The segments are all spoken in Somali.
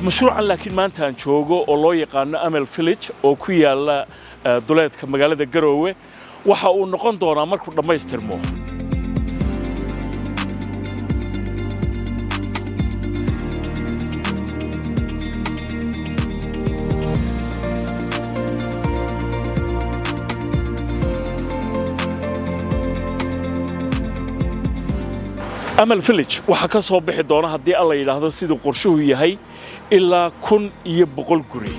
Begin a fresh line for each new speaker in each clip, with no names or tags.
مشروعا laakiin maanta aan joogo oo loo yaqaan Amal Village oo ku yaala duleedka magaalada Garowe waxa uu noqon doonaa markuu dhameystirmo Amal Village waxa ka soo bixi doona hadii alla yiraahdo sidoo qorshuhu yahay ilaa 1,100 guri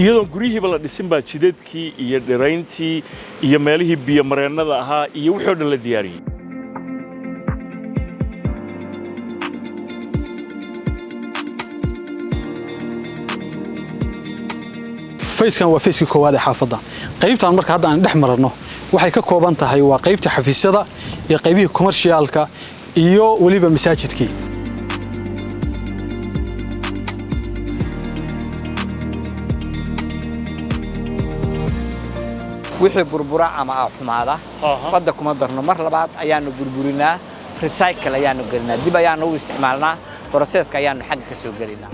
iyadoo gurihiiba la dhisin baa jidadkii iyo dhirayntii iyo meelihii biyo mareennada ahaa iyo wixii oo dhan la diyaariyay
فيسكان وفيسكي كواد حافظة قيبتان marka hadda aan dhex marno waxay ka kooban tahay waa qaybta xafiisyada iyo qaybihii commercialka iyo waliba masaajidkii
wixii burbura ama xumaada qadda kuma darno mar labaad ayaanu burburinaa recycle ayaanu gelinaa dib ayaanu u isticmaalnaa processka ayaanu xag ka soo gelinaa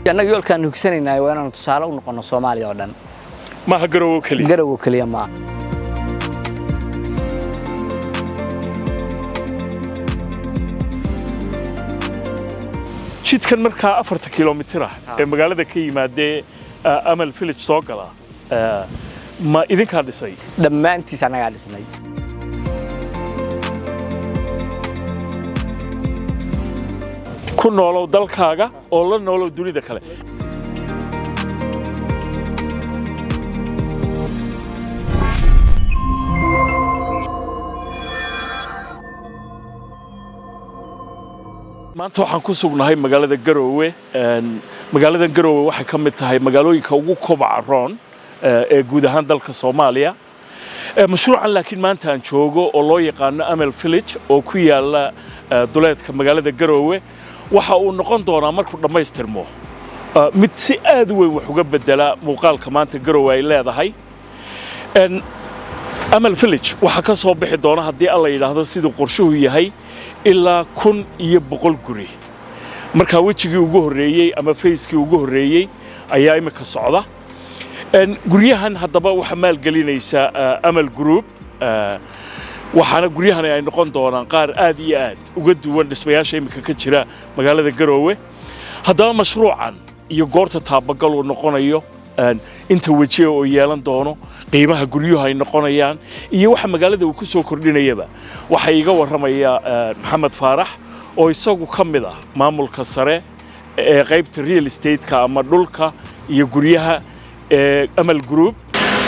أنا يقول كان يكسرنا وأنا نتصالح ونقول الصومالي أردن.
ما هجروا كلي.
هجروا كلي ما.
شيت كان مركها 4 كيلومتر. مقالة كي مادة أمل فيلج صقلة. ما إذا كان دسي.
لما أنت سنة قاعد سنة.
ku noolow dalkaaga oo la noolow dunida kale maanta waxaan ku sugnahay magaalada Garowe waxay ka mid tahay magaalooyinka ugu kobaca roon ee guud ahaan dalka Soomaaliya mashruucan laakiin maanta aan joogo oo loo yaqaan Amal Village oo ku yaala duleedka magaalada Garowe waxa uu noqon doonaa markuu dhameystirmo mid si aad weyn wax uga bedela muuqaalka maanta Garowe ay leedahay Amal Village waxa ka soo bixi doona hadii alla yiraahdo sidoo qorshuhu yahay ilaa 1,100 guri marka wajigii ugu horeeyay ama facekii ugu horeeyay ayaa imika socda guryahan haddaba waxa maal gelinaysa Amal Group waxaana guryahan ay noqon doonaan qaar aad iyo aad uga duwan dhismayaasha imika ka jira magaalada Garowe haddaba mashruucan iyo goorta taabagal uu noqonayo inta wajiga oo yeelan doono qiimaha guryuhu ay noqonayaan iyo waxa magaalada uu ku soo kordhinayaba waxa iga waramaya Maxamed Faarax oo isagu kamid ah maamulka sare ee qaybta real estate-ka ama dhulka iyo guryaha Amal Group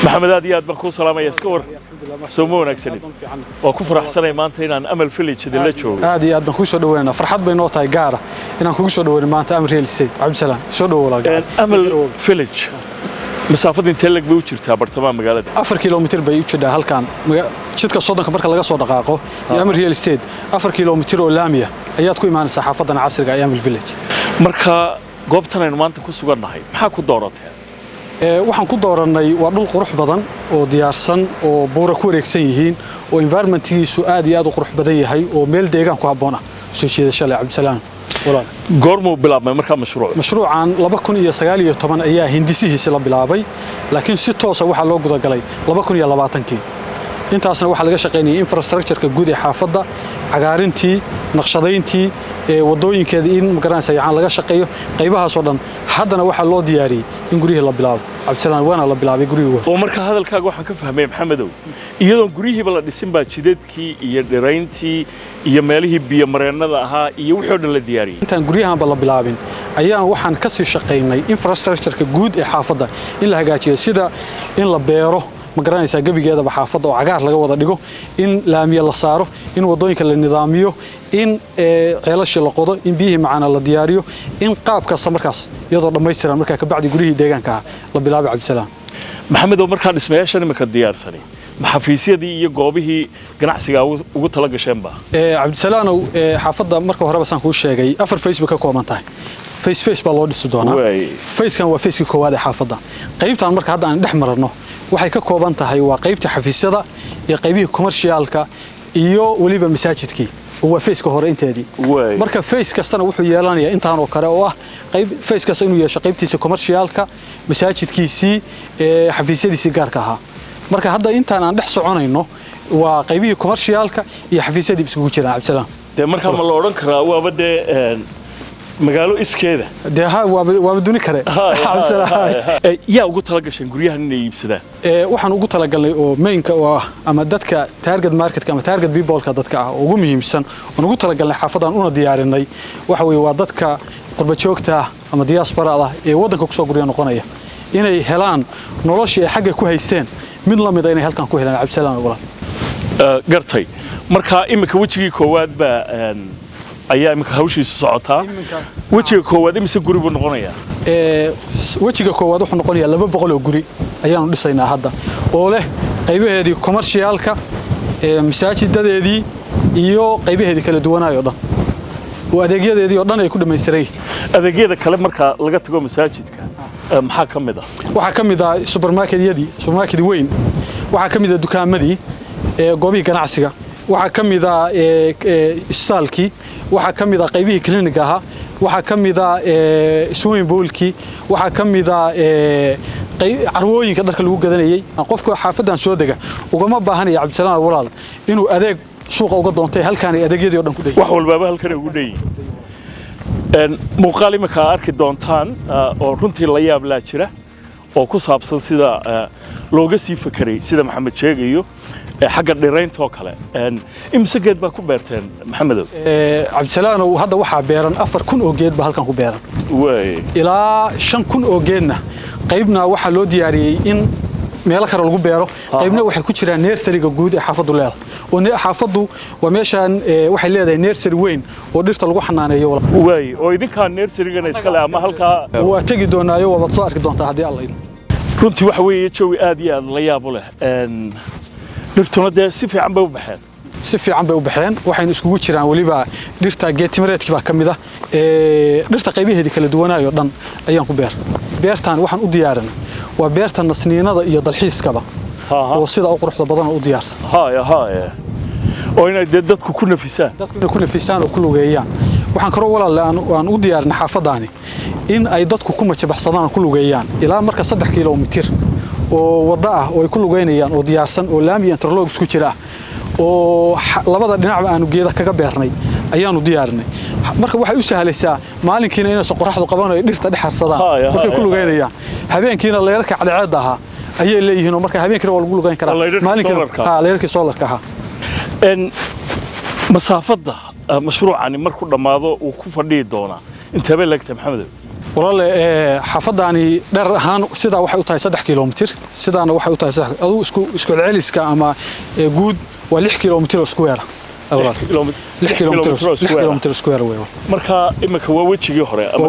محمد هذه أدبر كوس سلامة يسكور سمونا كسنين وكفر أحسن ما أنت هنا أمل فيليج هذا شو
هذه أدبر كوس دوينا فرحت بينوتها جارة هنا كوس دوينا ما أنت أمر ريال استيت عبد السلام شو دولا
أمل فيليج مسافة تلك بيوتشر تابر تمام مقالة
4 كيلومتر بيوتشر ده هل كان شدك صدق كبرك لقى صدق عاقو أمر ريال استيت 4 كيلومتر ولامية أيات كوي معنا صحافة عصر أيام الفيليج
مركا قبتنا إنه ما أنت كوس سجرنا هاي محاكو دورتها
waxaan ku dooranay waa dhul qurux badan oo diyaarsan oo buura ku wareegsan yihiin oo environment-kiisu aad iyo aad u qurux badan yahay oo meel deegaan ku habboon ah soo jeedasho leh Cabdisalaam walaal
goormo bilaabmay markaa mashruucan 2019 ayaa hindisihiisa la bilaabay laakiin si toos ah waxa loo guda galay 2020kii intaasna waxa laga shaqeynayay infrastructure-ka guud ee xaafadda cagaarintii naqshadayntii wadooyinkeeda in magaranaysa yacan laga shaqeeyo qaybahaas oo dhan haddana waxa loo diyaariyay in guriga la bilaabo Cabdisalaam waana la bilaabay guriga oo marka hadalkaaga waxaan ka fahmay Maxamedow iyadoo gurihiiba la dhisin baa jidadkii iyo dhirayntii iyo meelihii biyo mareennada ahaa iyo wixii oo dhan la diyaariyay
intaan guryahanba la bilaabin ayaan waxaan ka sii shaqeynay infrastructure-ka guud ee xaafadda in la hagaajiyo sida in la beero ma garanaysaa gabigeeda xaafadda oo cagaar laga wada dhigo in laamiye la saaro in wadooyinka la nidaamiyo in ceelasha la qodo in biyaha macana la diyaariyo in qaab kasta markaas iyadoo dhameystiran markaa ka bacdi gurihii deegaanka la bilaabay Cabdisalaam
Maxamed oo markaa dhismayaashan imika diyaarsanay maxafiisyadii iyo goobihii ganacsiga ugu tala gasheen ba
cabdisalaanow xaafadda marka horeba saan kuu sheegay 4 Facebook ka kooban tahay face baa loo dhisi doonaa facekan waa facekii koowaad ee xaafadda qaybtan marka hadda aan dhex marno waxay ka kooban tahay waa qaybta xafiisyada iyo qaybihii commercialka iyo waliba masaajidkii waa faceka hore inteedii marka face kastana wuxuu yeelanayaa intaan oo kale oo ah qayb face kasta inuu yeesho qaybtiisa commercialka masaajidkiisii xafiisyadiisii gaarka ahaa marka hadda intaan aan dhex soconayno waa qaybihii commercialka iyo xafiisyadii isugu jiraan cabdisalaam
marka ma la oran karaa waaba magaalo iskeeda
waa duni kare
yaa ugu tala gasheen guryahan inay iibsadaan
waxaan ugu tala galnay oo mainka oo ah ama dadka target marketka ama target people-ka dadka ah ugu muhiimsan oo ugu tala galnay xaafadan una diyaarinay waxa weeye waa dadka qurba joogta ama diaspora ee wadanka ku soo gurya noqonaya inay helaan noloshii ay xagga ku haysteen mid la mid ah inay halkan ku helaan cabdisalaam walaal
gartay marka imika wajigii koowaad ba ayaa imika hawshiisu socotaa wajiga koowaad imise guri buu noqonayaa
wajiga koowaad wuxuu noqonayaa 200 oo guri ayaanu dhisaynaa hadda oo leh qaybaheedii commercialka masaajidadeedii iyo qaybaheedii kala duwanaayo dhan oo adeegyadeedii oo dhan ay ku dhameystiray
adeegyada kale marka laga tago masaajidka maxaa kamid ah
waxa kamid ah supermarket weyn waxa kamid ah dukaamadii goobihii ganacsiga waxa kamid ah isbitaalkii waxa kamid ah qaybihii clinic ahaa waxa kamid ah swimming poolkii waxa kamid ah carwooyinka dharka lagu gadanayay qofka xaafadan soo dega ugama baahanaya cabdisalaam walaal inuu adeeg suuqa uga doontay halkaan ay adeegyadii oo dhan ku dheeyay
wax walba halkan ugu dheeyay muuqaal imika arki doontaan oo runtii la yaab la jira oo ku saabsan sida looga sii fakaray sida maxamed sheegayo xagga dhiraynta oo kale imse geed baa ku beerteen maxamedow
cabdisalaam hadda waxaa beeran 4000 oo geed baa halkan ku beeran ilaa 5000 oo geedna qaybna waxaa loo diyaariyay in meel kale lagu beero qaybna waxay ku jiraan nursery-ga guud ee xaafadu leedahay oo xaafadu waa meeshan waxay leedahay nursery weyn oo dhirta lagu xanaaneeyo
oo idinka nursery-gana iska leh ama halka
waa tagi doonaayo waa soo arki doontaa hadii Allah idin
runtii waxa weeye jawi aad iyo aad la yaab u leh dhirtuna dee si fiican bay u baxeen waxayna iskugu jiraan waliba dhirta geetimireedkii baa kamid ah dhirta qaybaheedii kala duwanaayo dhan ayaan ku beertaan waxaan u diyaarinay waa beerta nasniinada iyo dalxiiskaba oo sida u quruxda badan u diyaarsan oo inay dadku ku nafisaan
oo ku lugeeyaan waxaan karo walaal aan u diyaarinay xaafadaani in ay dadku ku majabaxsadaan ku lugeeyaan ilaa marka 3 kiiloomitir oo wada ah oo ay ku lugeynayaan oo diyaarsan oo laami interlog isku jira oo labada dhinacba aanu geeda kaga beernay ayaanu diyaarinay marka waxay u sahlaysaa maalinkiina inay soo qoraxdu qabanayo dhirta dhaxarsadaan markay ku lugeynayaan habeenkiina leerarka cadceed aha ayay leeyihiin oo marka habeenkiina waa lagu lugeyn karaa maalinkiina leerarkii solarka aha
masaafada mashruucani markuu dhamaado uu ku fadhiyi doona inta bay leegtay maxamed
walaal xaafadani dheer ahaan sida waxay u tahay 3 kiiloomitir sidaana waxay u tahay aduu isku celiska ama guud waa 6 kiiloomitir square walaal 6 kiiloomitir square way
marka imika waa wajigii hore ama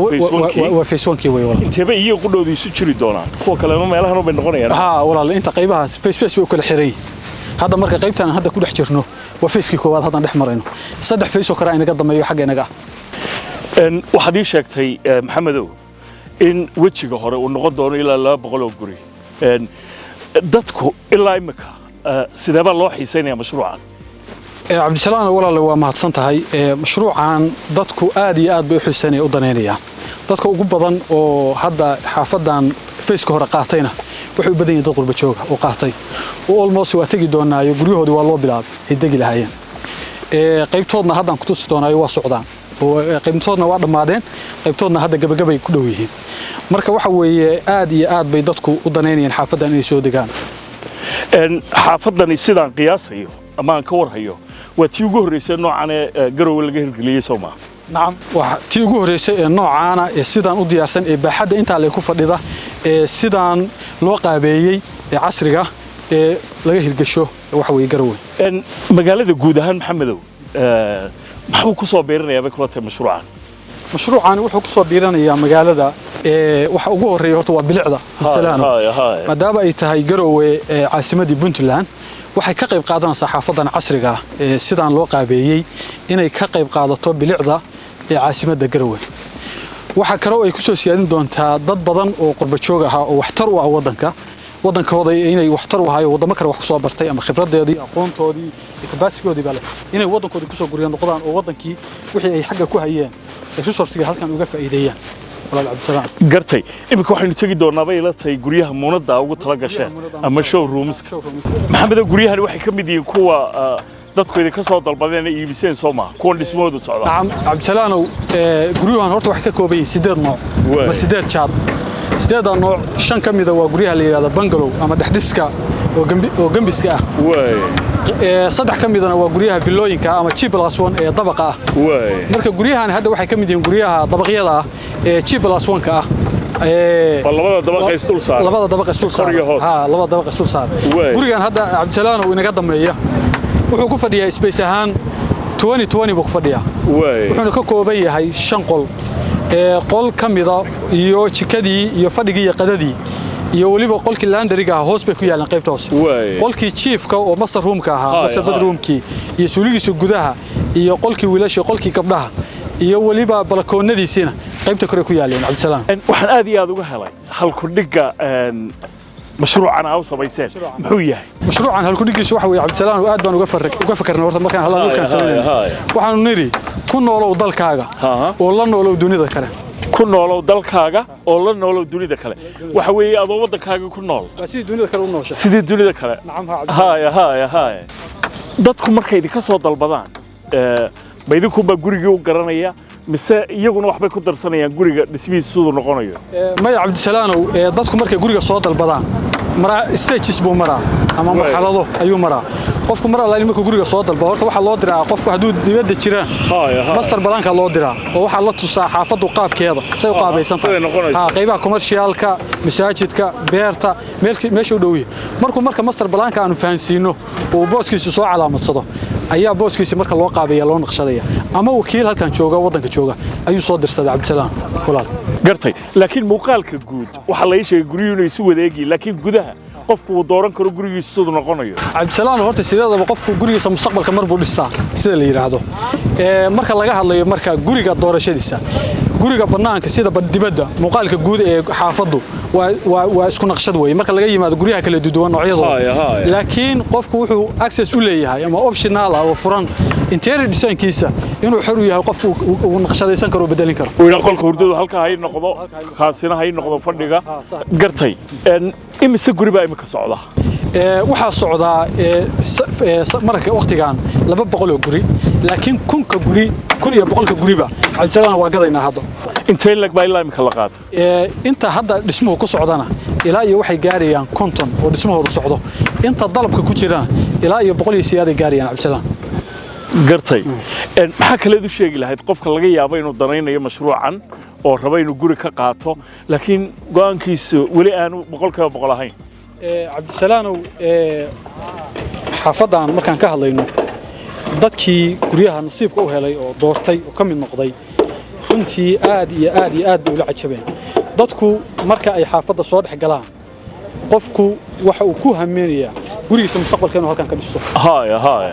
waa face 1kii way walaal
intaba iyo qudhoodiisu jiri doonaan kuwa kale meelahan oo bay noqonayaan
walaal inta qaybahaas face bay u kala xiray hadda marka qaybtan hadda ku dhex jirno waa facekii koowaad hadda dhex marayno 3 face oo kale inaga dameeyo xagga inaga
waxaad ii sheegtay maxamedow in wejiga hore uu noqon doono ilaa 200 oo guri dadku ilaa imika sidee baa loo xiiseynaya mashruucan
cabdisalaam walaal waa mahadsan tahay mashruucan dadku aad iyo aad bay u xiiseynayaan u daneynayaan dadka ugu badan oo hadda xaafadan faceka hore qaatayna waxay u badan yihiin dad qurba jooga oo qaatay oo almost waa tagi doonaayo guryahoodii waa loo bilaabay ay degi lahaayeen qaybtoodna haddaan ku tusi doonaayo waa socdaan oo qaybtoodna waa dhamaadeen qaybtoodna hadda gabagabay ku dhow yihiin marka waxa weeye aad iyo aad bay dadku u daneynayaan xaafadan inay soo degaan
xaafadani sidaan qiyaasayo ama aan ka warhayo waa tii ugu horeysay noocan ee garowe laga hirgeliyay Soomaa
نعم تي ugu horeysay ee noocaana ee sidaan u diyaarsan ee baaxadda inta ay ku fadhida ee sidaan loo qaabeeyay ee casriga ee laga hirgasho waxa weey garowe
magaalada guud ahaan maxamedow maxuu ku soo beeranayaa kula tahay mashruucan
wuxuu ku soo beeranayaa magaalada waxa ugu horeeya horta waa bilicda salaano maadaama ay tahay garowe caasimadii Puntland waxay ka qayb qaadanaysaa xaafadan casriga ah ee sidaan loo qaabeeyay inay ka qayb qaadato bilicda ee caasimadda Garowe waxa kale oo ay ku soo siyaadin doontaa dad badan oo qurba joog ah oo waxtar u ah wadankooda inay waxtar u hayo wadamo kale wax ku soo bartay ama khibradeedii aqoontoodii ikhbaarsigoodii bale inay wadankooda ku soo guriyaan noqdaan oo wadankii wixii ay xagga ku hayeen ay resource-ga halkan uga faa'iideeyaan walaal Cabdisalaam
gartay imika waxaynu tagi doonaa bay la tahay guryaha muunada ugu tala gasheen ama showrooms maxamed guryahan waxay ka mid yihiin kuwa dadkooda ka soo dalbadeen ay iibiseen Soomaa kuwan dhismoodu socda
Cabdisalaam guryahan horta waxay ka kooban yihiin 8 nooc ama 8 jaad 8 nooc 5 kamid ah waa guryaha la yiraahdo bungalow ama dhaxdhiska oo gambiska ah saddex kamidana waa guryaha villooyinka ama G+1 ee dabaqa ah marka guryahan hadda waxay ka mid yihiin guryaha dabaqyada ah ee G+1 ka ah labada dabaq istul saar gurigan hadda Cabdisalaam uu inaga dameeyo wuxuu ku fadhiyaa space ahaan 2020 buu ku fadhiyaa wuxuuna ka kooban yahay 5 qol qol kamida iyo jikadii iyo fadhigii iyo qadadii iyo waliba qolkii laundry-ga hoos bay ku yaalan qaybta hoose qolkii chief-ka oo master room-ka ahaa master bedroom-kii iyo suuligiisa gudaha iyo qolkii wiilasha qolkii gabdhaha iyo waliba balkoonadiisina qaybta kore ku yaaleen Cabdisalaam
waxaan aad iyo aad uga helay halku dhiga مشروعنا أو سبيسين محوية
مشروعنا هالكوديجيس واحد عبدالسلام وقاد بان وقفكرنا ورث مكان هلا كان سنين وحنا نري كنا ولو ضل كاجا والله ولو دوني ذكره
كنا ولو ضل كاجا والله ولو دوني ذكره وحوي أبو وضل كاجا كنا
بس دوني ذكره ونوشة
سيد دوني ذكره
نعم
هاي dadku markay idin ka soo dalbadaan ma idinku ba guriga u garanaya mise iyaguna waxbay ku darsanayaan guriga dhismihiisa sidoo noqonayo
may Cabdisalaam dadku markay guriga soo dalbadaan mara stages buu mara ama marxalado ayuu mara qofku mar alla markuu guriga soo dalbado horta waxa loo diraa qofku haduu dibadda jiraan master balanka loo diraa oo waxa la tusaa xaafadu qaabkeeda say u qaabaysan tahay qaybaha commercialka masaajidka beerta meesha u dhow yahay marka master balanka aanu fahansiino oo booskiisa soo calaamadsado ayaa booskiisa marka loo qaabeeyo loo naqshadaya ama wakiil halkan jooga wadanka jooga ayuu soo dirsaday Cabdisalaam walaal
gartay laakiin muuqaalka guud waxa la sheegay guriyuhu inay isu wadeegi laakiin gudaha qofku uu dooran karo gurigiisa sidoo noqonayo
Cabdisalaam horta sideedaba qofku gurigiisa mustaqbalka mar buu dhistaa sida la yiraahdo marka laga hadlayo marka guriga doorashadiisa guriga banaanka sida dibadda muuqaalka guud ee xaafadu waa isku naqshad weey marka laga yimaado guriyaha kala duwan noocyadooda laakiin qofku wuxuu access u leeyahay ama optional ah oo furan interior design-kiisa inuu xor u yahay qofku uu naqshadaysan karo bedelin karo
oo qolka hurdadu halka hay noqdo kaasina hay noqdo fadhiga gartay imise guri baa imika socda
waxa socda marka waqtigan 200 guri laakiin kunka guri 100 guriba Cabdisalaam waa gadaynaa hadda
intee lag baa ilaa imika la qaad
inta hadda dhismuhu ku socdana ilaa iyo waxay gaarayaan konton oo dhismuhu socdo inta dalabka ku jirana ilaa iyo 100 siyaada gaarayaan Cabdisalaam
gartay maxaa kale u sheegi lahayd qofka laga yaabo inuu danaynayo mashruucan oo raba inuu guri ka qaato laakiin go'aankiisu wali aanu 100% ahayn
Cabdisalaam xaafadan markaan ka hadlayno dadkii guryaha nasiibka u helay oo doortay oo ka mid noqday runtii aad iyo aad u la cajabeen dadku marka ay xaafada soo dhex galaan qofku waxa uu ku hameenayaa gurigiisa mustaqbalkeena halkan ka dhisto
haay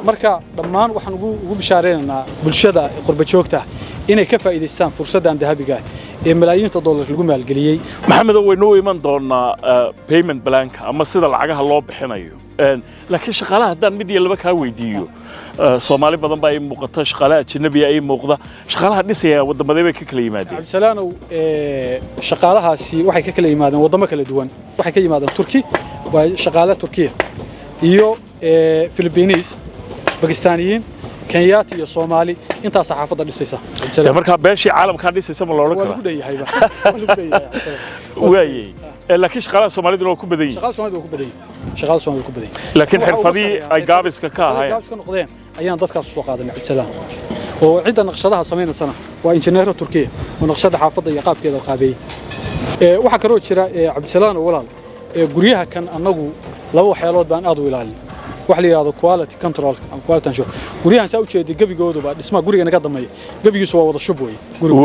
marka dhammaan waxaan ugu bishaareynaa bulshada qurba joogta inay ka faa'iideystaan fursadan dahabiga ee malaayiinta dollar lagu maalgeliyay
maxamed waynu iman doonaa payment planka ama sida lacagaha loo bixinayo laakiin shaqaalaha haddaan mid iyo laba ka weydiiyo Soomaali badan baa ay muuqata shaqaalaha ajnabi ay muuqda shaqaalaha dhisaya wadamada ka kala yimaadeen
Cabdisalaam shaqaalahaasi waxay ka kala yimaadeen wadamo kala duwan waxay ka yimaadeen Turki waa shaqaalaha Turkiya iyo Philippines Pakistaniyiin Kenyaati iyo Soomaali inta saxaafada dhisaysa
marka beeshii caalamka dhisaysa ma loo kala waayay laakiin shaqaalaha Soomaalidu waa ku badan yihiin
shaqaalaha Soomaalidu ku badan
laakiin xirfadii ay gaabiska ka ahaayeen
gaabis ka noqdeen ayaan dadkaas soo qaadanay Cabdisalaam oo cidda naqshadaha sameynaysa waa injineero Turkiya oo naqshada xaafada iyo qaabkeeda qaabay waxa kale oo jira Cabdisalaam walaal guryaha kan anagu laba waxyaalood baan aad u ilaalin wax la yiraahdo quality control ama quality control guryahan saa u jeeday gabigoodu baa dhismaha guriga naga dameeyay gabigiisu waa wada shub way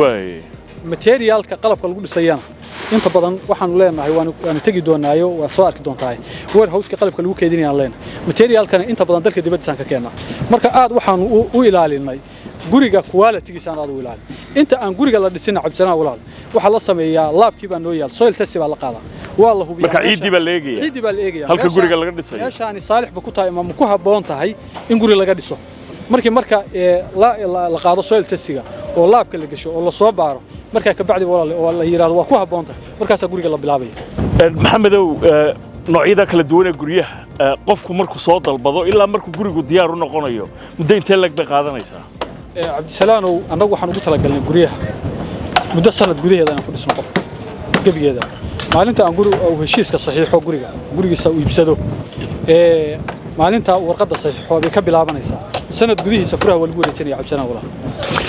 way
materialka qalabka lagu dhisayana inta badan waxaan leenahay waan tagi doonaayo waa soo arki doontaa warehouse-ka qalabka lagu keedinayaan leenahay materialkana inta badan dalka dibadda ka keenna marka aad waxaan u ilaalinay guriga quality-giisa aad u ilaalin inta aan guriga la dhisin cabsanaa walaal waxa la sameeyaa laabkii baa noo yaal soil test baa la qaadaa waa la hubiyaa
marka ciidii baa la eegaya halka guriga laga dhisayo
meeshaani saalix ba ku tahay ama ku haboon tahay in guri laga dhiso marka la qaado soil testiga oo laabka la gasho oo la soo baaro marka ka bacdi walaal oo la yiraahdo waa ku haboon tahay markaas guriga la bilaabay
maxamedow noocyada kala duwan ee guryaha qofku markuu soo dalbado ilaa markuu gurigu diyaar u noqonayo muddo intee lag bay qaadanaysaa
cabdisalaanow annagu waxaan ugu talagalnay guryaha muddo sanad gudaheeda aan ku dhisno qofka gebigeeda maalinta aan guri oo heshiiska saxiixo gurigiisa uu iibsado maalinta warqadda saxiixo bay ka bilaabanaysaa sanad gudihiisa furaha waa lagu wareejinaya cabsanaa walaal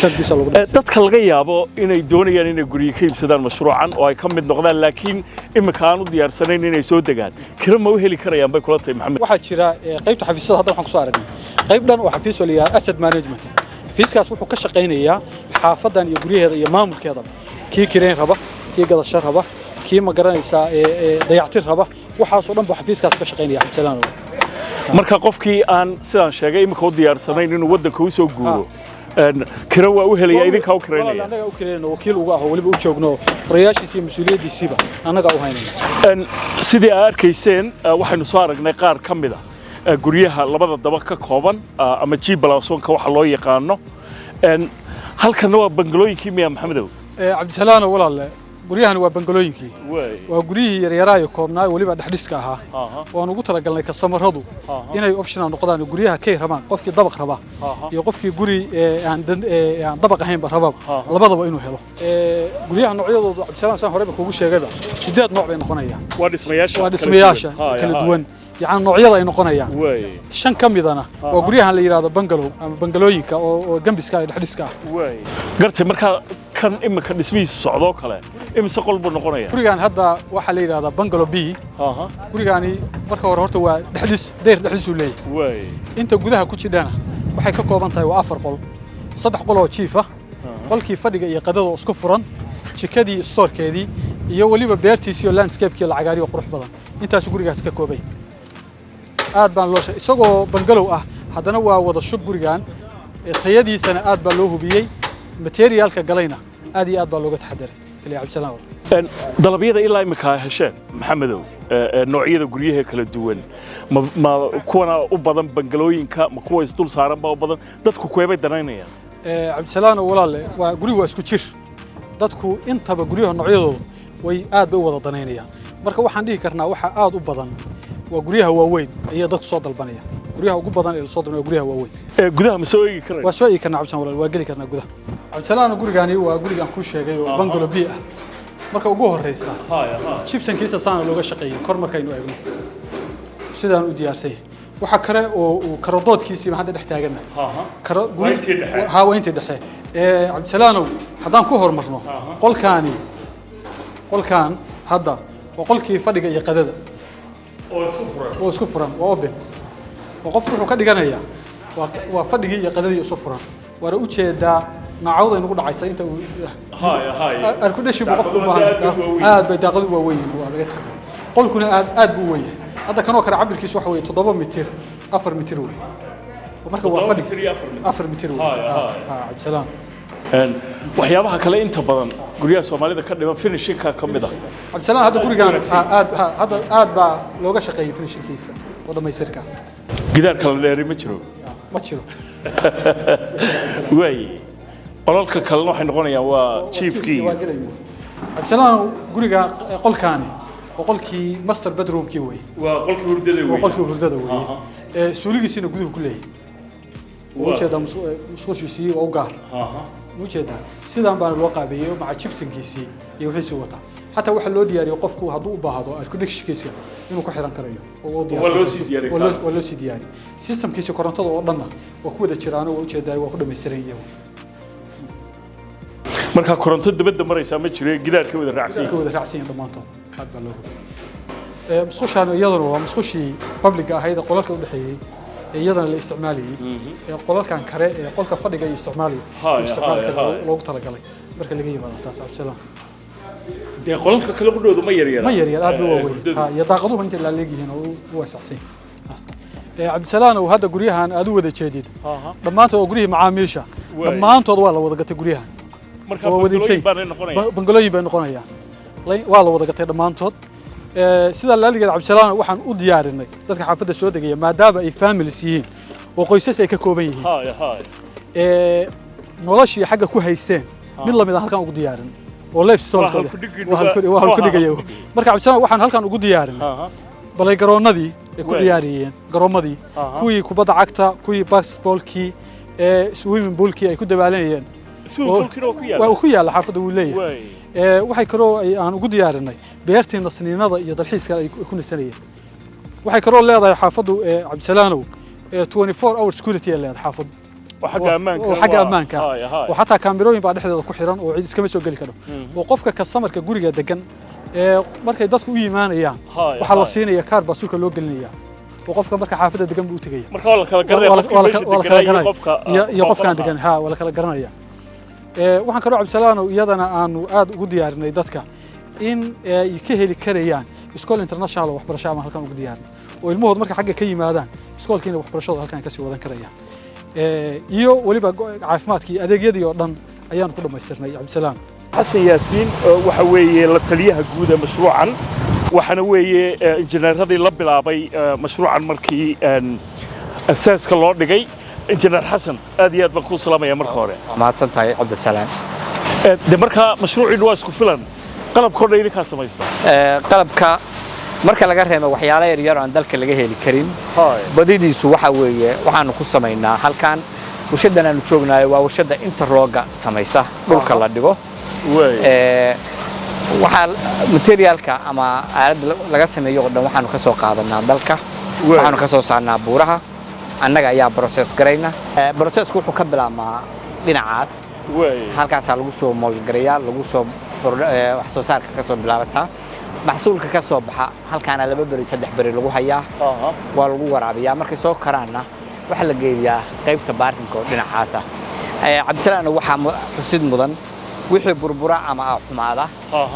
sanadkiisa lagu dhigay
dadka laga yaabo inay doonayaan inay guriga ka iibsadaan mashruucan oo ay ka mid noqdaan laakiin imika aan u diyaarsanayn inay soo degaan kira ma u heli karayaan bay kula tahay maxamed
waxaa jira qaybta xafiisyada hadda waxaan ku soo aragnay qayb dhan oo xafiis oo la yiraahdo asset management xafiiskaas wuxuu ka shaqaynayaa xaafadan iyo guryaheeda iyo maamulkeeda kii kireen raba kii gadasho raba kii ma garanaysaa dayactir raba waxaasoo dhan buu xafiiskaas ka shaqaynaya cabdisalaanow
marka qofkii aan sidaan sheegay imika u diyaarsanayn inuu waddanka u soo guuro kira waa u helaya idinkaa u kiraynaya
annaga u kirayno wakiil uga ah waliba u joogno furayaashiisa iyo mas'uuliyadiisiiba annaga u haynayna
sidii aad arkayseen waxaynu soo aragnay qaar ka mid ah guryaha labada dabaq ka kooban ama G+1ka waxa loo yaqaano halkan waa bangalooyinkii miya maxamedow
cabdisalaanow walaal guryahan waa bangalooyinkii waa guryihii yaryaraayo koobnaa waliba dhaxdhiska ahaa waan ugu talagalnay kastamaradu inay optional noqdaan guryaha kay rabaan qofkii dabaq raba iyo qofkii guri aan dabaq ahayn ba raba labadaba inuu helo guryaha noocyadooda cabdisalaan saan horeba kuugu sheegayba 8 nooc bay noqonayaan
waa
dhismayaasha kala duwan يعني نوعية أي نقنية شن كم يدنا وقريها اللي يراد بنجلو أما بنجلويك أو جنبس كاي الحديث كا
قرت مركا كان إما كان اسمه الصعداء كله إما سقول بنقنية
قريها هذا واحد اللي يراد بنجلو بي قريها مركا ورهرت هو الحديث الحديث ولي أنت جودها كوتش دانا وحي كوكو بنتاي وآفر قل صدق قلوا تشيفة قل كيف فرق يقدروا اسكفرا شكدي ستور كذي يولي ببيرتيسي ولاندسكيب كي العقاري وقروح بدن أنت سقريها سككوبي aad baan loo sheegay isagoo bangalow ah haddana waa wada shub gurigan tayadiisana aad baa loo hubiyay materialka galayna aad iyo aad baa looga taxadiray kaliya cabdisalaam
dalabyada ilaa imika hesheen maxamedow noocyada guryaha kala duwan ma kuwana u badan bangalooyinka ma kuwa is dul saaran baa u badan dadku kuweebay danaynayaan
cabdisalaam walaal waa guriga waa isku jir dadku intaba guryaha noocyadooda way aad bay u wada danaynayaan marka waxaan dhihi karnaa waxa aad u badan وقريها واوين هي ضغط صوت البنية قريها وقبضان إلى صوت قريها واوين
قدها مسوي كرنا
وسوي كنا عبد السلام واجلي كنا قدها عبد السلام قريجاني وقريجان كل شيء جاي وبنقول بيئة مركا وجوه الرئيس شيبسن كيسة صانع لغة شقية كور مركا إنه أبني سيدان وديارسي وحكرة وكردود كيسي ما حد يحتاجنا ها وين تدحى عبد السلام حضان كهر مرنا قل كان هذا وقل كيف فرق يقدر وسكفران وأوبن وقفر وكدجانية وفرقي يقدر يسفران ورؤوش دا نعوض نقول عيسى أنت هاي أركض شيء بقف بمهان بداقل بوين قل كنا آد بوين هذا كانوا كر عبر كيس وحوي تضرب متر أفر متر وين ومركب وفرق أفر متر وين عبد السلام waxyaabaha kale inta badan guryaha Soomaalida ka dhiman finishingka kamid ah Abdisalaam hada gurigan aad baa looga shaqeeyay finishingkiisa oo dhameystirka
gidaarka la dheeri ma jiro way qolalka kale waxay noqonayaan waa chiefkii
Abdisalaam guriga qolkaani qolkii master bedroomkii way
waa qolkii hurdada
way suuligiisina guduhu ku leeyahay وجهه مسؤوليسي او غار وجهه sidaan baan loo qaabeeyo maca chipsinkiisi iyo wixii wata hatta waxa loo diyaariyo qofku haduu u baahdo architecture-kiisa inuu ku xiran karayo oo loo sii diyaariyo systemkiisa korontada oo dhanna waa ku wada jiraan oo ujeedaa waa ku dhameystiran yahay
marka koronto dibadda maraysa ma jiro gidaarka wada
raacsan dhamaantood aad baa loo musqushaan iyaduna waa musqushii public ahayd qolalka u dhaxeeyay iyadana la isticmaaliyay qolalkan kare qolka fadhiga ay isticmaaliyay loogu talagalay marka laga yimaado taas Abdisalaam
dee qolalka kale qudhoodu ma yaryara
ما يري الآن هو وين يضاقضوه أنت اللي لقيه هنا هو سعسين عبد السلام وهذا قريها أنا أدوه ذا جديد لما أنت قريه معاميشة لما أنت والله وضقت قريها بنقولي بين قنايا والله وضقت لما أنت سيدا اللي لقى عبد السلام وحن أديارنا ذلك حافظ السعودية ما دام أي فاميلي سيين وقيسس أي ككوبيه هاي نولاشي حاجة كويستين من الله من هالكان أديارنا واللايف ستايل وهالكل marka cabsana waxaan halkan ugu diyaarinay balay garoonadii ay ku diyaariyeen garoomadii kuwii kubadda cagta kuwii basketballkii swimming poolkii ay ku dabaalanayeen waa ku yaala xaafadda uu leeyahay waxay kaloo aan ugu diyaarinay beertii nasniinada iyo dalxiiska ay ku nasanayeen waxay kaloo leedahay xaafaddu cabsalaanow 24 hour security leedahay xaafaddu وحاجة أمانك وحتى كاميرون بعد حدا كحيران وعيد إسكامي سو قال كده وقفك كاستمر كجوري دجن مركي دتكو إيمان إياه وحلصين يا كار بسوق اللوج النية وقفك مركي حافظة دجن بوتجي
ولا
كلا جرنا يقف كان دجن ها ولا كلا جرنا إياه وحن كانوا عبد السلام ويادنا أنو آد وديارنا دتك إن يكهل كريان سكول انترناشونال وحبرشة ما هالكان وديارنا والمهد مركي حاجة كي مادان سكول كنا وحبرشة هالكان كسي ودان كريان iyo waliba caafimaadkii adeegyadii oo dhan ayaan ku dhameystirnay Cabdisalaam
Xasan Yaasiin waxa weeye la taliyaha guud ee mashruucan waxana weeye injineeradii la bilaabay mashruucan markii asaaska loo dhigay injineer Xasan aad iyo aad baan ku salaamaya marka hore
mahadsantahay Cabdisalaam
de marka mashruuciinu waa isku filan qalabkooda idinka samaysta
qalabka marka laga reebo waxyaalo yar yar aan dalka laga heli karin badidiisu waxa weeye waxaanu ku sameynaa halkan warshaddan aanu joognaay waa warshadda interloga samaysa dhulka la dhigo waxa materialka ama aalad laga sameeyo oo dhan waxaanu ka soo qaadanaa dalka waxaanu ka soo saarnaa buuraha annaga ayaa process garayna processku wuxuu ka bilaabmaa dhinacaas halkaas lagu soo moolgareeyaa lagu soo wax soo saarka ka soo bilaabataa محصولك كسب halkaan laba bari saddex bari lagu hayaa waa lagu waraabiyaa markay soo karaana waxa la geeyaa qaybta baarkinka oo dhinacaas Cabdisalaam waxa xusid mudan wixii burbura ama xumaada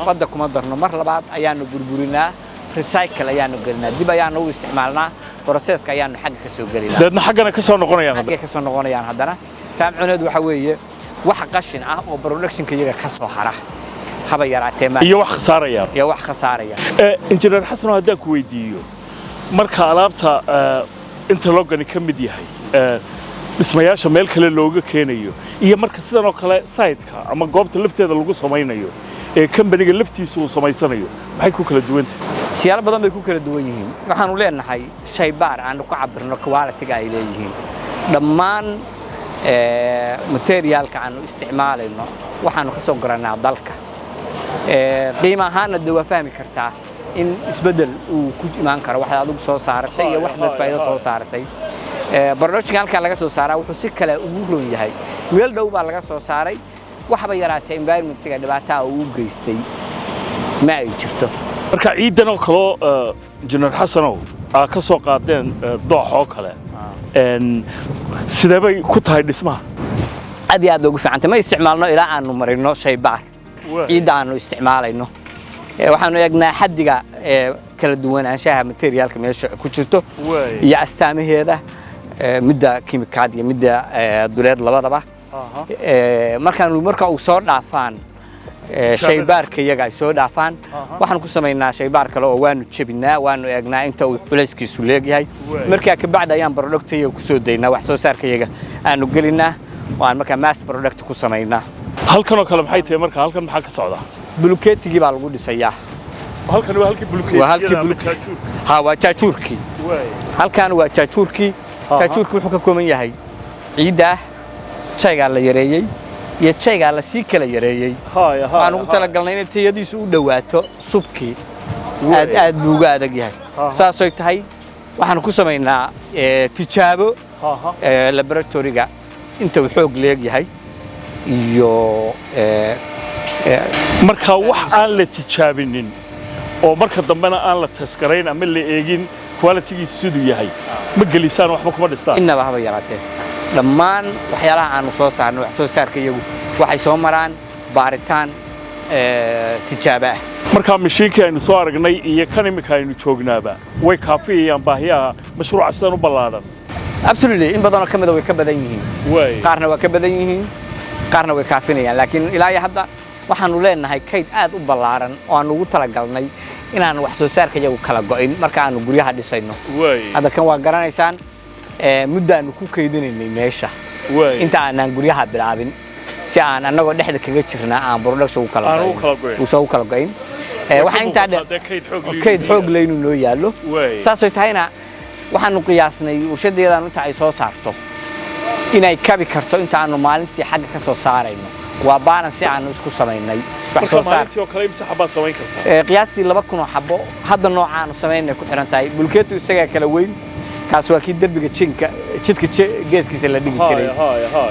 badda kuma darno mar labaad ayaanu burburinaa recycle ayaanu gelinaa dib ayaanu u isticmaalnaa processka ayaanu xagga ka soo gelinaa
dadna xaggana ka soo noqonayaan
haddana fahamcuneedu waxa weeye wax qashin ah oo production-ka iyaga ka soo hara haba yaraatee ma
iyo wax khasaaraya
injineer
Xasan haddii ku weydiiyo marka alaabta inta logani ka mid yahay dhismayaasha meel kale looga keenayo iyo marka sidan oo kale site-ka ama goobta lafteeda lagu samaynayo company-ga laftiisa uu samaysanayo maxay ku kala duwan tahay
siyaalo badan bay ku kala duwan yihiin waxaan u leenahay shaybaar aan ku cabirno quality-ga ay leeyihiin dhammaan materialka aan isticmaalayno waxaanu ka soo garanaa dalka qiimo ahaan dad fahmi kartaa in isbedel uu ku imaan karo waxa aad ugu soo saartay iyo wax dad faa'iido soo saartay production halka laga soo saaraa wuxuu si kale ugu roon yahay meel dhow baa laga soo saaray waxba yaraatay environment-ka dhibaatada uu geystay ma ay jirto
marka ciidan oo kale injineer Xasanow ka soo qaadeen doox oo kale sidee bay ku tahay dhismaha
aad iyo aad ugu fiicantay ma isticmaalno ilaa aanu marino shaybaar ciid aanu isticmaalayno waxaanu eegnaa xaddiga kala duwanaanshaha materialka meesha ku jirto iyo astaamaheeda midda kiimikaad iyo midda duleed labadaba marka uu soo dhaafaan shaybaarka iyaga ay soo dhaafaan waxaan ku sameynaa shaybaar kale oo waanu jabinaa waanu eegnaa inta uu culayskiisu leeyahay markaa ka bacd ayaan productiga ku soo daynaa wax soo saarka iyaga aanu gelinaa waan markaa mass product ku sameynaa
halkan oo kale maxay tahay marka halkan maxaa ka socda
bulukeetigii baa lagu dhisayaa
halkan waa halkii bulukeetigii
waa jaajuurkii halkan waa jaajuurkii wuxuu ka kooban yahay ciidda shayga la yareeyay iyo shayga la sii kala yareeyay waxaan ugu talagalnay in tayadiisu u dhawaato subkii aad buu uga adag yahay saasoo tahay waxaan ku sameynaa tijaabo laboratory-ga inta uu xoog leeyahay iyo
marka wax aan la tijaabinin oo marka dambena aan la taskarayn ama la eegin quality-giisu siduu yahay ma gelisaan waxba kuma dhistaan
innaba haba yaraatee dhammaan waxyaalaha aanu soo saarno wax soo saarka iyagu waxay soo maraan baaritaan tijaabo ah
marka mishiinka aynu soo aragnay iyo kan imika aynu joognaaba way kaafiyayaan baahiyaha mashruuca sidan u ballaaran
absolutely in badan oo kamid way ka badan yihiin qaarna waa ka badan yihiin qaarna way kaafinayaan laakiin ilaa iyo hadda waxaanu leenahay kayd aad u ballaaran oo aan ugu talagalnay inaan wax soo saarka iyagu kala go'in marka aanu guryaha dhisayno hadda kan waa garanaysaan muddaanu ku kaydinaynay meesha inta aanan guryaha bilaabin si aan annagoo dhexda kaga jirnaa aan production u kala go'in waxa inta kayd xoog leynu noo yaallo saasoo tahayna waxaanu qiyaasnay warshadeedaan inta ay soo saarto inay kabi karto inta aanu maalintii xagga ka soo saarayno waa balance aanu isku samaynay wax soo saar
oo kale imsa xabaa samayn kartaa
qiyaastii 2,000 xabo hadda noocaanu samaynay ku xiran tahay bulkeetu isaga kala weyn kaas waa kii darbiga jidka geeskiisa la dhigi jiray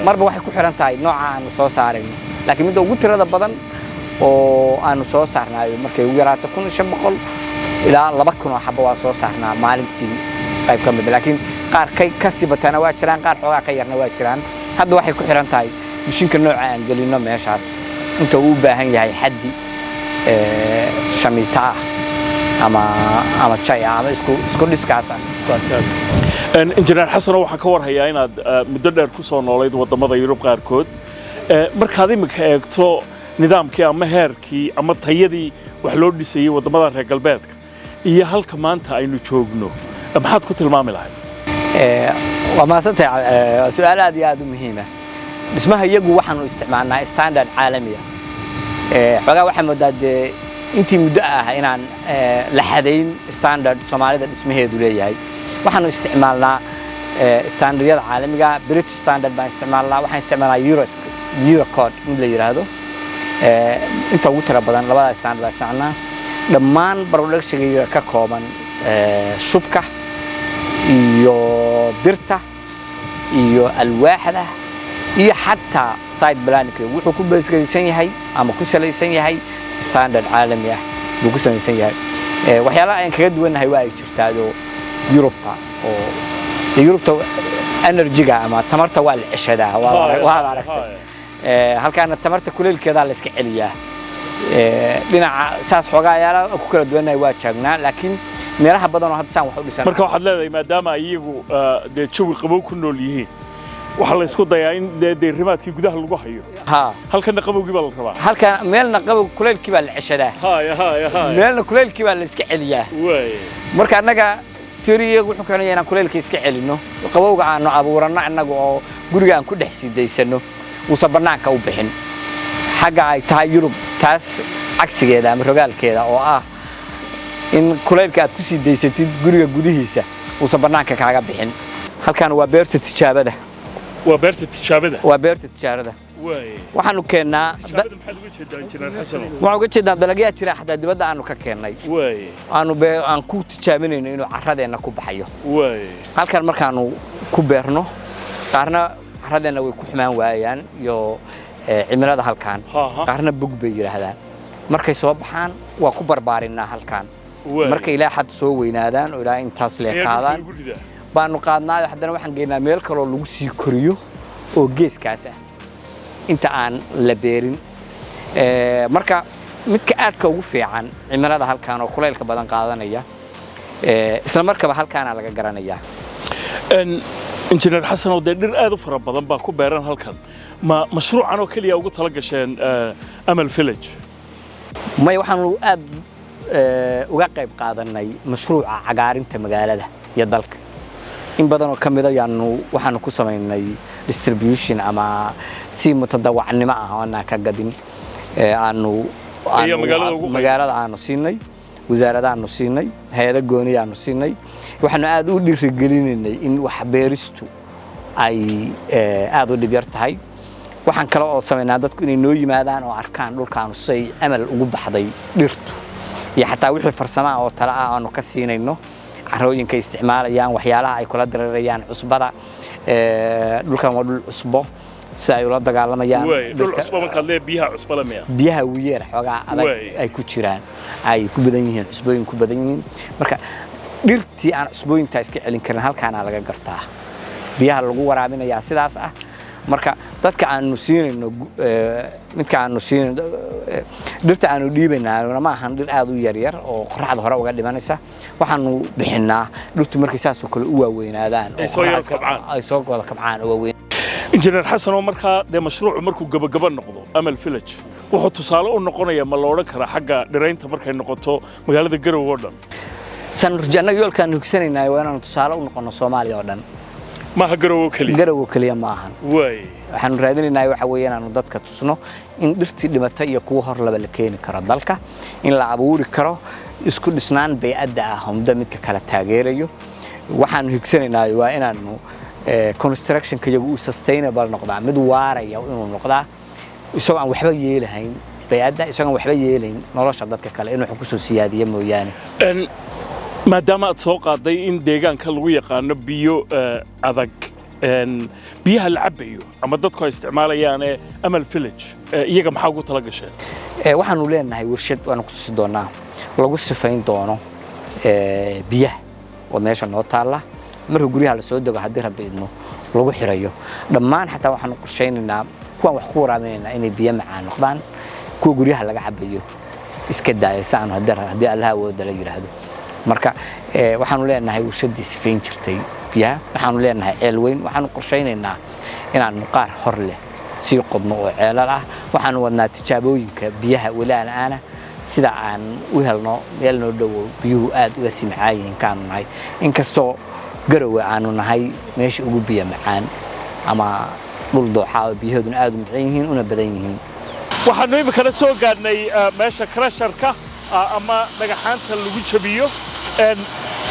marba waxay ku xiran tahay nooca aanu soo saarayno laakiin mid ugu tirada badan oo aanu soo saarnaayo markay ugu yaraato 1,500 ilaa 2,000 xabo waa soo saarnaa maalintii qayb ka mid laakiin qaar ka sii batana waa jiraan qaar xoogaa ka yarna waa jiraan hadda waxay ku xiran tahay mishiinka nooca aan gelino meeshaas inta uu u baahan yahay xaddi shamiita ama jay ama isku dhiskaas
injineer xasan waxaan ka warhayaa inaad muddo dheer ku soo noolayd wadamada Yurub qaarkood markaad imika eegto nidaamkii ama heerkii ama tayadii wax loo dhisayay wadamada reer galbeedka iyo halka maanta aynu joogno maxaad ku tilmaami lahayd
waa maasantahay su'aal aad iyo aad u muhiim ah dhismaha iyagu waxaanu isticmaalnaa standard caalami ah xogaa waxa moodaa intii muddo ah inaan la xadayn standard Soomaalida dhismaheedu leeyahay waxaanu isticmaalnaa standardyada caalamiga British standard baan isticmaalnaa waxaan isticmaalnaa Euro code mid la yiraahdo inta ugu tira badan labada standard baan isticmaalnaa dhammaan production ka kooban shubka iyo birta iyo alwaaxda iyo xataa side planning wuxuu ku beesgaysan yahay ama ku salaysan yahay standard caalami ah buu ku salaysan yahay waxyaalaha aan kaga duwanahay waa ay jirtaa Europe energy-ga ama tamarta waa la ceshadaa waa la aragtay halkaana tamarta kuleelkeeda la iska celiyaa dhinaca saas xogaa yaala ku kala duwanahay waa jaagnaa laakiin meelaha badan oo hadda saan wax u dhisan
marka waxaad leedahay maadaama iyagu jawi qabow ku nool yihiin waxa la isku dayaa in deerimaadkii gudaha lagu hayo halkan qabowgii baa la rabaa
halkan meelna qabow kuleelkii baa la ceshadaa meelna kuleelkii baa la iska celiyaa marka annaga teoriyagu wuxuu keenayaa inaan kuleelkii iska celino qabowga aanu abuurano annaga oo guriga aan ku dhex sidaysano uusan banaanka u bixin xagga ay tahay Yurub taas cagsigeeda ama rogaalkeeda oo ah in kuleelka aad ku sidaysatid guriga gudihiisa uusan banaanka kaaga bixin halkan waa beerta tijaabada waxaanu keenaa waxaan uga jeedaa dalagyaa jira xataa dibadda aanu ka keennay aan ku tijaabinayno inuu carradeenna ku baxayo halkan markaanu ku beerno qaarna carradeenna way ku xumaan waayaan iyo cimilada halkan qaarna bog bay yiraahdaan markay soo baxaan waa ku barbaarinaa halkan markay ilaa xad soo weynaadaan oo ilaa intaas leekaadaan baanu qaadnaa haddana waxaan geynaa meel kale oo lagu sii koriyo oo geeskaas ah inta aan la beerin marka midka aadka ugu fiican cimilada halkan oo kuleylka badan qaadanaya isla markaba halkaana laga garanayaa
injineer xasan oo dhir aad u fara badan baa ku beeran halkan mashruucan oo kaliya ugu tala gasheen Amal Village
may waxaanu aad uga qayb qaadanay mashruuca cagaarinta magaalada iyo dalka in badan oo kamid ah waxaanu ku sameynay distribution ama si mutadawacnimo ah oo aan ka gadin magaalada aanu siinay wasaaradda aanu siinay hay'ado gooni aanu siinay waxaanu aad u dhiirigelinaynay in wax beeristu ay aad u dhib yar tahay waxaan kale oo sameynaa dadku inay noo yimaadaan oo arkaan dhulkaanu say amal ugu baxday dhirtu iyo xataa wixii farsamo oo tala ah aanu ka siinayno carooyinka isticmaalayaan waxyaalaha ay kula dareerayaan cusbada dhulkan waa dhul cusbo si ay ula dagaalamayaan
dhul cusbo markaad leeyahay biyaha cusbo la miya
biyaha wiyeer xogaa adag ay ku jiraan ay ku badan yihiin cusbooyin ku badan yihiin marka dhirtii aan cusbooyinta iska celin karin halkaana laga gartaa biyaha lagu waraabinayaa sidaas ah marka dadka aanu siinayno midka aanu siinayno dhirta aanu dhiibaynaa ma ahan dhir aad u yar yar oo qorraxda hore uga dhimanaysa waxaanu bixinaa dhirtu markay saas oo kale u waaweynaadaan ay soo go'da kabcaan oo waaweyn
injineer xasan oo markaa de mashruucu markuu gabagaba noqdo Amal Village wuxuu tusaale u noqonayaa ma la oran karaa xagga dhiraynta markay noqoto magaalada Garowe oo dhan
sanurjana yoolkaan hugsanaynaay waa inaan tusaale u noqono Soomaaliya oo dhan
ma ha Garowe kaliya
ma ahan
way
waxaan raadinaynaa waxa weeyaan aanu dadka tusno in dhirtii dhimatay iyo kuwa hor laba la keeni karo dalka in la abuuri karo isku dhisnaan bay'adda ah humda midka kala taageerayo waxaan higsanaynaay waa inaanu construction ka iyagu sustainable noqdaa mid waaraya inuu noqdaa isagoo aan waxba yeelahayn bay'adda isagoo aan waxba yeelayn nolosha dadka kale inuu ku soo siyaadiyo mooyaane
maadaama aad soo qaaday in deegaanka lagu yaqaano biyo adag biyaha la cabayo ama dadku ay isticmaalayaan Amal Village iyaga maxaa ugu tala gasheen
waxaanu leenahay warshad waan ku tusi doonaa lagu sifayn doono biyaha oo meesha noo taala marka guriyaha la soo dago hadii rabeedno lagu xirayo dhammaan xataa waxaanu qorsheynaynaa kuwa wax ku waraabinayna inay biyo macaan noqdaan kuwa guriyaha laga cabayo iska daaysan hadii Allah awoodo la yiraahdo marka waxaanu leenahay warshadii sifayn jirtay biyaha waxaanu leenahay ceel weyn waxaanu qorsheynaynaa inaan qaar hor leh si qodno oo ceelal ah waxaanu wadnaa tijaabooyinka biyaha walaalaana sida aan u helno meel noo dhow biyuhu aad uga simcaayeen kaanu nahay inkastoo Garowe aanu nahay meesha ugu biyo macaan ama dhul dooxa oo biyahooduna aad u macaan yihiin una badan yihiin
waxaanu imika soo gaadhnay meesha crusherka ama dhagaxaanta lagu jabiyo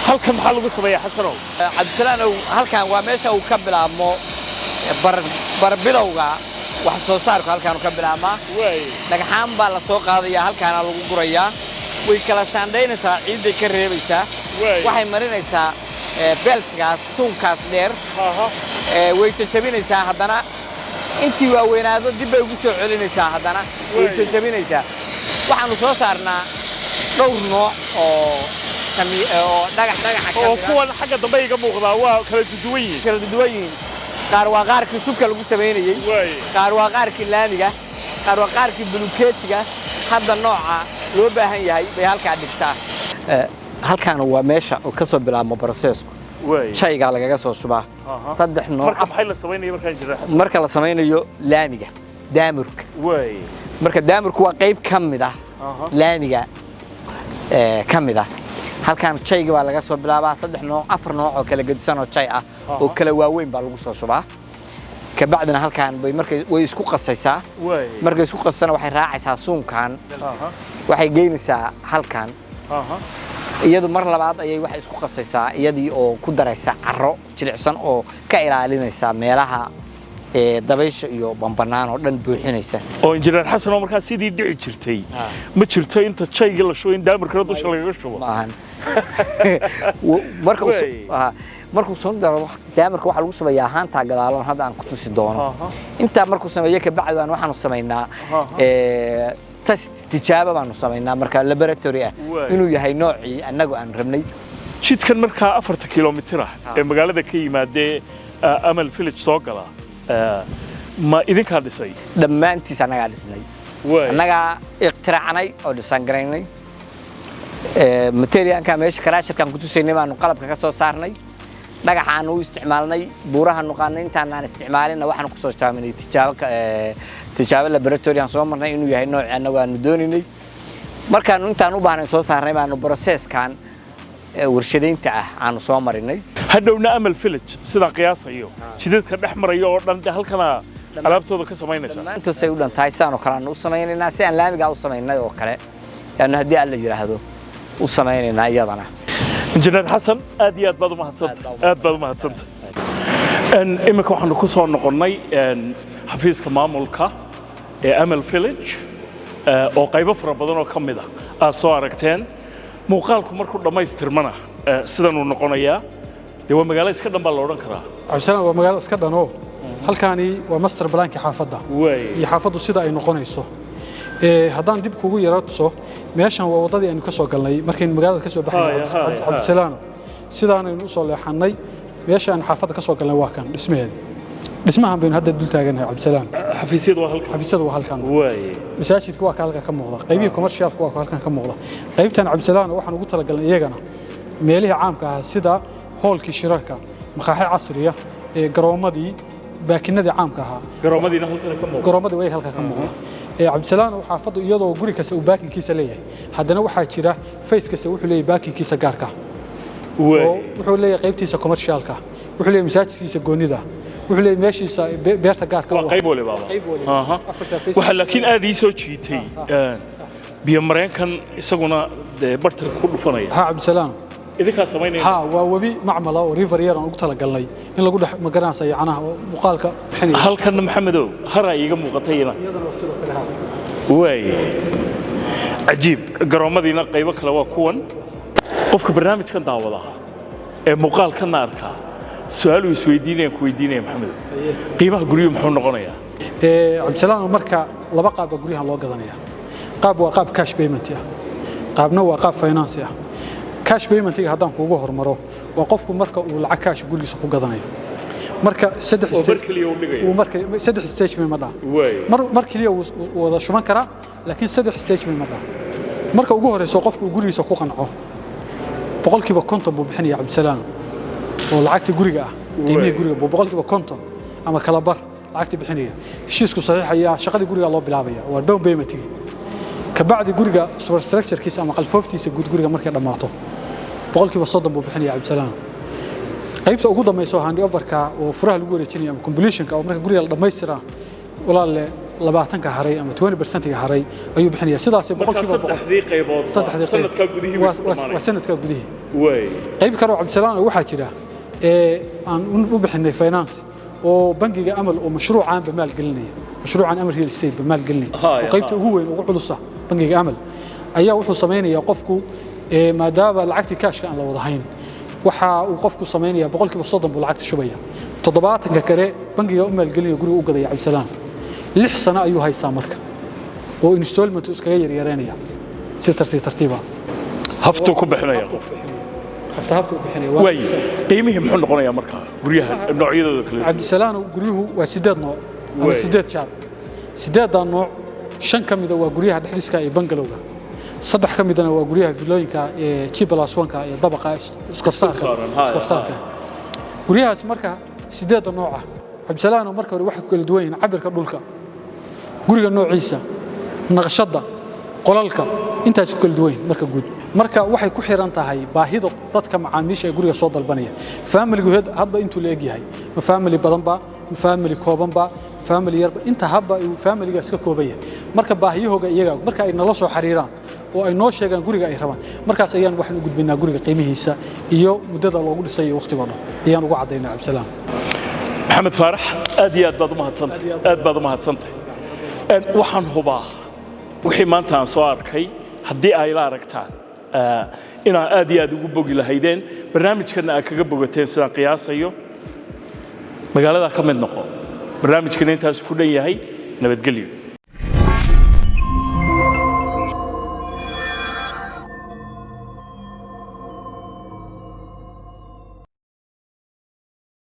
halkan maxaa lagu sameeyaa Xasanow
Cabdisalaanow halkan waa meesha uu ka bilaabmo barbilowga wax soo saarku halkan uu ka bilaabmaa dhagaxaan baa la soo qaadayaa halkaana lagu gurayaa way kala saandaynaysaa ciiday ka reebaysaa waxay marinaysaa beltgaas suunkaas dheer way jabinaysaa haddana intii waaweynaado dib bay ugu soo celinaysaa haddana way jabinaysaa waxaanu soo saarnaa dhowr nooc oo dhagax
oo kuwan xagga dambe iga muuqdaa waa kala duwan yihiin qaar waa qaarkii shubka lagu sameeyay qaar waa qaarkii laamiga qaar waa qaarkii bulukeetiga hadda nooca loo baahan yahay bay halka dhigtaa halkan waa meesha oo ka soo bilaabmo processku shayga lagaga soo shubaa saddex nooc marka maxay la sameeyay
marka la sameeyo laamiga daamurka marka daamurku waa qayb kamid ah laamiga kamid ah halkan shayga waa laga soo bilaabaa saddex nooc afar nooc oo kala gedisan oo shay ah oo kala waaweyn baa lagu soo shubaa ka bacdina halkan way isku qasaysaa markay isku qasana waxay raacaysaa suunkan waxay geynaysaa halkan iyadu mar labaad ayay wax isku qasaysaa iyadii oo ku daraysa carro jilicsan oo ka ilaalinaysa meelaha dabaysha iyo bambanaan oo dhan buuxinaysa
oo injineer xasan oo markaa sidii dhici jirtay ma jirto inta shayga la shubo in daamirka dusha laga shubo
maahan markuu soo daro daamirka waxa lagu shubayaa haanta gadaalon hadda aan ku tusi doono inta markuu sameeyo ka bacdaan waxaanu sameeynaa test tijaabo baanu sameeynaa marka laboratory ah inuu yahay noocii anagu aan rabnay
jidkan markaa 4 kiiloomitir ah ee magaalada ka yimaadee Amal Village soo gala ma idinka dhisay
dhammaantiis anaga dhisnay anaga iqtiraacnay oo dhisan garaynay materialka meesha crusherkan ku tusaynay baanu qalabka ka soo saarnay dhagaxaan u isticmaalnay buuraha nuqaanay intaan aan isticmaalina waxaan ku soo taaminay tijaabo laboratory aan soo marnay inuu yahay nooc anagu aan dooninay markaan intaan u baahnay soo saarnay baanu processkan warshadaynta ah aan soo marinay
hadhowna Amal Village sida qiyaasayo jidadka dhex marayo oo dhan halkana alaabtooda ka sameynaysa
inta say u dhantahay saan oo kale aan u sameeynaa si aan laamiga u sameeynay oo kale yaani hadii alla yiraahdo u sameeynaa iyadana
injineer xasan aad iyo aad baad u mahadsantay imika waxaanu ku soo noqonnay xafiiska maamulka ee Amal Village oo qaybo fara badan oo kamid ah soo aragteen muuqaalku markuu dhamaystirmana sidan uu noqonayaa de waa magaalo iska dhan baa la oran karaa
cabsana waa magaalo iska dhan oo halkaani waa master plan-ka xaafadda iyo xaafaddu sida ay noqonayso haddaan dib kugu yara tuso meeshan waa wadadii aynu ka soo galnay markaynu magaalada ka soo baxnay Cabdisalaano sidaan aynu u soo leexanay meesha aan xaafadda ka soo galnay waa kan dhismaheeda dhismahan baynu hadda dul taaganahay Cabdisalaan
xafiisyadu waa halkan
xafiisyadu waa halkan
waaye
masaajidku waa halkan ka muuqda qaybihii commercialku waa halkan ka muuqda qaybtan Cabdisalaan waxaan ugu talagalnay iyagana meelaha caamka ah sida hoolkii shirarka maqaaxi casriya ee garoomadii baakinadii caamka ahaa
garoomadina halkan ka muuqda
garoomadii way halkan ka muuqda Cabdisalaan waxa fadhi iyadoo guri kasta uu baakinkiisa leeyahay haddana waxaa jira face kasta wuxuu leeyahay baakinkiisa gaarka wuxuu leeyahay qaybtiisa commercialka wuxuu leeyahay masaajidkiisa goonida wuxuu leeyahay meeshiisa beerta gaarka
waa qayb waliba waxa laakiin aad ii soo jiitay biyo mareenkan isaguna barta ku dhufanaya
ha Cabdisalaan
idinka sameynaya
ha waa wabi macmala oo river yar aan ugu talagalnay in lagu dhex magaranaysa yacanaha oo muuqaalka bixinaya
halkan maxamedow hara iiga muuqatayna
iyadana sidoo kale ha
way ajiib garoomadiina qaybo kale waa kuwan qofka barnaamijkan daawada ee muuqaalkan arka su'aal uu isweydiinaya ku weydiinaya maxamedow qiimaha guriga muxuu noqonayaa
Cabdisalaan marka laba qaab guriga loo gadanaya qaab waa qaab cash payment ah qaabna waa qaab finance ah cash payment haddaan kuugu hormaro waa qofku marka uu lacag cash gurigiisa ku gadanayo marka saddex stage ma dhaa mar kaliya uu wada shuban karaa laakiin saddex stage ma dhaa marka ugu horeyso qofku gurigiisa ku qanco boqolkiiba 50 buu bixinaya Cabdisalaan oo lacagta guriga ah qiimaha guriga buu boqolkiiba 50 ama kala bar lacagta bixinaya heshiisku saxiixaya shaqada guriga loo bilaabaya waa down payment kabacdi guriga superstructure-kiisa ama qalfooftiisa guud guriga markay dhamaato boqolkiiba 30 buu bixinaya Cabdisalaan qaybta ugu dambayso handover-ka oo furaha lagu wareejinayo ama completion-ka oo marka guriga la dhameystira walaal 20 ka haray ama 20% ka haray ayuu bixinaya sidaas boqolkiiba 100
qaybood sanadka gudihii
waa sanadka gudihii way qayb kale oo Cabdisalaan waxa jira aan u bixinay finance oo bangiga amal oo mashruucan bamaal gelinaya mashruucan amal real estate bamaal gelinaya qaybta ugu weyn ugu culusa bangiga amal ayaa wuxuu sameynaya qofku maadaama lacagtii kaashka aan la wada hayn waxa uu qofku sameynaya boqolkiiba 30 buu lacagta shubaya 70 kale bangiga u maalgelinaya guriga u gadaya Cabdisalaan 6 sano ayuu haystaa marka oo installment iskaga yareeynaya si tartiib
haftu ku bixinaya
hafta u bixinaya
way qiimihii muxuu noqonayaa marka guriyaha noocyadooda kala
Cabdisalaan guriyuhu waa 8 nooc ama 8 jaad 8 nooc 5 kamid ah waa guryaha dhexdiska ee bangalowga 3 kamidna waa guryaha villooyinka ee G+1ka ee dabaqa iskafsaarka guryahaas marka 8 nooc ah Cabdisalaan marka hore waxa kala duwan yihiin cabirka dhulka guriga noociisa naqshada qolalka intaas kala duwan marka guud marka waxay ku xiran tahay baahida dadka macaamiisha ee guriga soo dalbanaya family hadba intuu la egyahay ma family badan ba ma family kooban ba family yar inta habba uu family-ga iska koobaya marka baahiyahooga iyaga marka ay nala soo xariiraan oo ay noo sheegaan guriga ay rabaan markaas ayaan waxaan u gudbinaa guriga qiimihiisa iyo muddada loogu dhisay iyo waqtigooda ayaan ugu cadeynaa Cabdisalaan
maxamed faarax aad iyo aad baad u mahadsantahay waxaan hubaa wixii maanta aan soo arkay haddii ay la aragtaan inaan aad iyo aad ugu bogi lahaydeen barnaamijkana aad kaga bogateen sidaan qiyaasayo magaalada ka mid noqo barnaamijkana intaas ku dhan yahay nabadgelyo